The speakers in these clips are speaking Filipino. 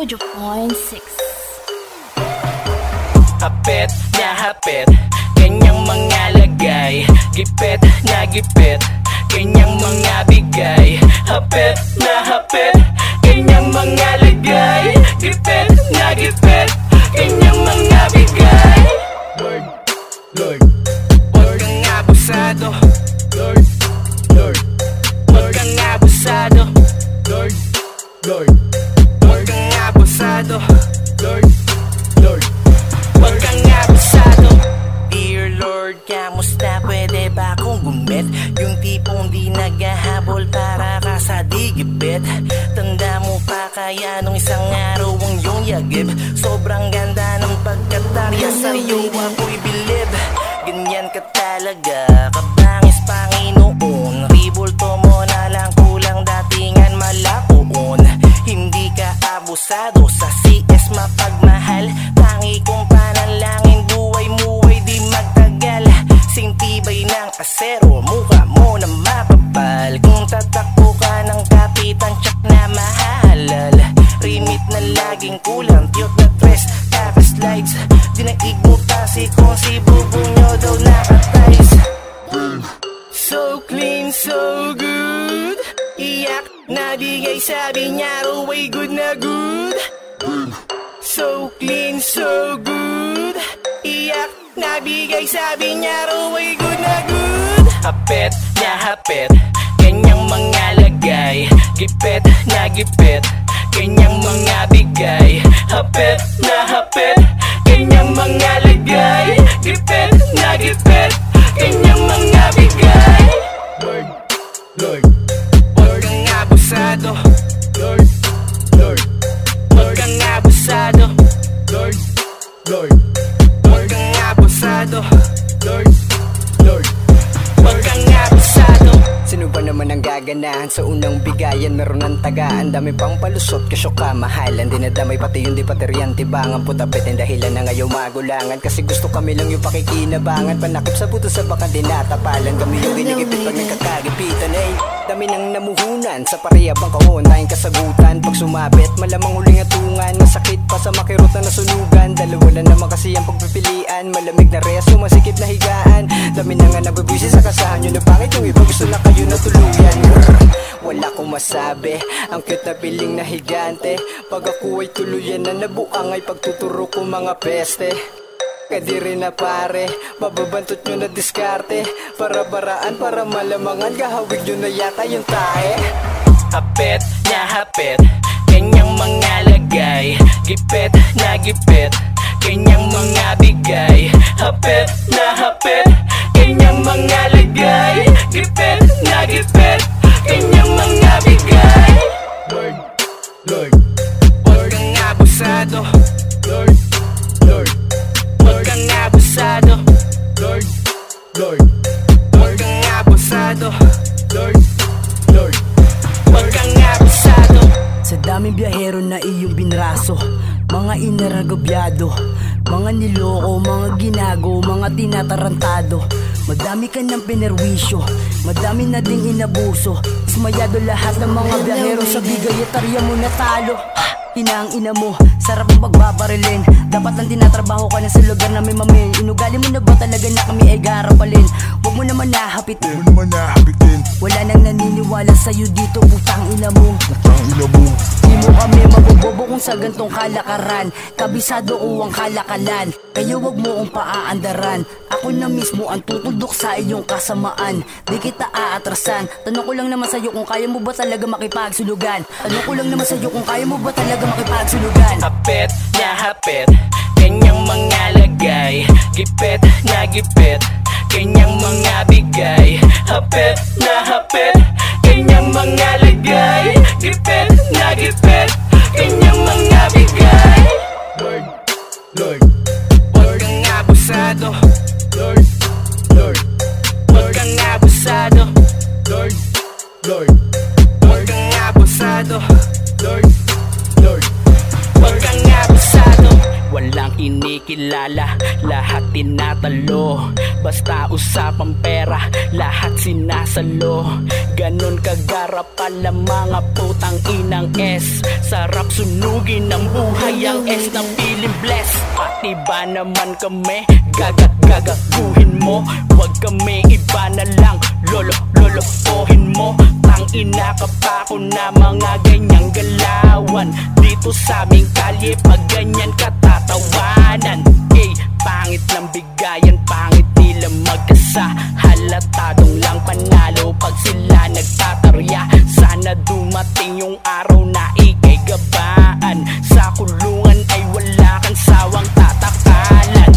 102.6. Hapit na hapit, kanyang mga lagay. Gipit na gipit, kanyang mga bigay. Hapit na hapit, kanyang mga lagay. Gipit na gipit, kanyang mga bigay. Lord, Lord, huwag kang abusado. Lord, Lord, huwag kang abusado. Lord, Lord, huwag kang abusado. Lord, Lord, huwag kang abusado. Dear Lord, kamusta? Pwede ba akong gumit? Yung tipong di naghahabol para ka sa digibit. Tanda mo pa kaya nung isang araw ang iyong yagib. Sobrang ganda ng pagkatarya sa'yo ako'y bilib. Ganyan ka talaga, kabangis Panginoon. Ribulto mo na lang, kulang datingan malakoon. Hindi ka abusado, sa CS mapagmahal. Tangi kong panalangin, buhay mo ay di magtagal. Sintibay ng asero, mukha mo na mapapal. Kung tatakbo ka ng kapitan, tsak na mahalal. Remit na laging kulang, tiyot na tres, kaka-slides. Dinaig mo tasi kung si bubo nyo daw nakatais. So clean, so good. Iyak na bigay, sabi niya raw ay good na good. So clean, so good. Iyak na bigay, sabi niya raw ay good na good. Hapit na hapit, kanyang mga lagay. Gipit na gipit, kanyang mga bigay. Hapit na hapit, kanyang mga lagay. Gipit na gipit, kanyang mga bigay. Lord, Lord, huwag kang abusado. Lord, Lord, huwag kang abusado. Lord, Lord, huwag kang abusado. Lord, Lord, huwag kang abusado. Sino ba naman ang gaganahan sa unang bigayan? Meron ng tagaan, dami pang palusot, kasyo kamahalan. Dinadamay pati yung di pateriyan, tibangan putapit ang dahilan na ngayon magulangan. Kasi gusto kami lang yung pakikinabangan. Panakip sa buto sa baka dinatapalan. Kami yung ginigipit pag nagkakagipitan. Ay, dami nang namuhunan sa parehab ang kahon, tayong kasagutan. Pag sumabit, malamang huling atungan. Masakit pa sa makirot na nasunugan. Dalawa na naman kasi ang pagpipilian. Malamig na reso, masikip na higaan. Dami na nga nabibisi sa kasahan nyo na bakit yung iba gusto na kayo na tuluyan. Wala kong masabi, ang cute na piling na higante. Pag ako ay tuluyan na nabuang ay pagtuturo ko mga peste. Kadiri na pare, mababantot nyo na diskarte. Para baraan, para malamangan, kahawig nyo na yata yung tae. Hapit na hapit, kanyang mga lagay. Gipit na gipit, kanyang mga bigay. Hapit na hapit, kanyang mga lagay. Gipit na gipit, kanyang mga bigay. Lord, Lord, huwag kang abusado. Lord, Lord, huwag kang abusado. Lord, Lord, huwag kang abusado. Lord, Lord, huwag kang abusado. Sa daming biyahero na iyong binraso, mga inaragobyado, mga niloko, mga ginago, mga tinatarantado. Madami ka ng pinerwisyo, madami na ding inabuso. Ismayado lahat ng mga biyahero sa bigay at tarya mo natalo. Ina ang ina mo, sarap ang pagbabarilin. Dapat lang tinatrabaho ka na sa lugar na may mamil. Inugali mo na ba talaga na kami ay garapalin? Huwag mo naman nahapitin, wala nang naniniwala sa'yo dito, putang ina mo. Di mo kami mabobobo kung sa gantong kalakaran. Kabisado ko ang kalakalan, kaya wag mo kong paaandaran. Ako na mismo ang tutudok sa iyong kasamaan. Di kita aatrasan. Tanong ko lang naman sa'yo kung kaya mo ba talaga makipagsulugan. Tanong ko lang naman sa'yo kung kaya mo ba talaga makipagsulugan. Hapit na hapit, kanyang mga lagay. Gipit na gipit, kanyang mga bigay. Hapit na hapit, kanyang mga lagay. Gipit na gipit, kanyang mga bigay. Lord, Lord, huwag kang abusado. Lord, Lord, huwag kang abusado. Lord, Lord, huwag kang abusado. Lord, Lord, huwag kang abusado. Walang kinikilala, lahat tinatalo. Basta usapang pera, lahat sinasalo. Ganon kagarap pala mga putang inang S. Sarap sunugin ng buhay ang S ng feeling blessed. Pati ba naman kami, gagaguhin mo. Wag kami iba na lang, lolohin mo. Tangina ka pa ko na mga ganyang galawan. Dito sa aming kalye, pag ganyan katatawanan. Pangit ng bigayan, pangit nila magkasa. Halatadong lang panalo pag sila nagtatarya. Sana dumating yung araw na ikay gabaan. Sa kulungan ay wala kang sawang tatakalan.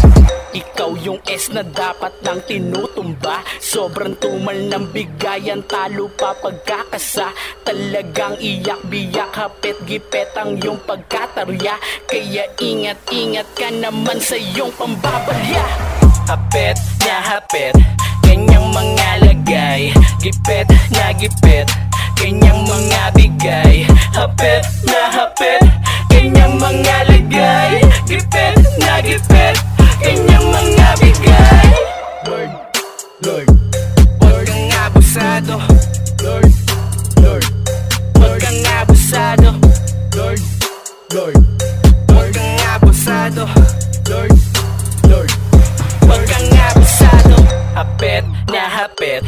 Ikaw yung S na dapat nang tinutumba. Sobrang tumal ng bigayan, talo pa pagkakasa. Talagang iyak-biyak, hapit-gipet ang iyong pagkatarya. Kaya ingat-ingat ka naman sa iyong pambabalya. Hapit na hapit, kanyang mga lagay. Gipet na gipet, kanyang mga bigay. Hapit na hapit, kanyang mga lagay. Gipet na gipet, kanyang mga bigay. Lord, huwag kang abusado. Lord, huwag kang abusado. Lord, huwag kang abusado. Lord, huwag kang abusado. Hapit na hapit,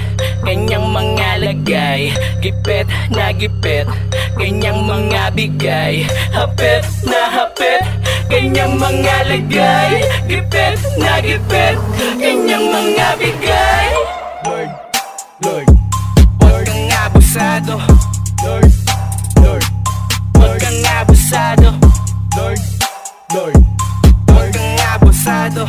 kanyang mga lagay. Gipet na gipet, kanyang mga bigay. Hapit na hapit, kanyang mga lagay. Gipet na gipet, kanyang mga bigay. Lord, huwag kang abusado. Lord, huwag kang abusado. Lord, huwag kang abusado.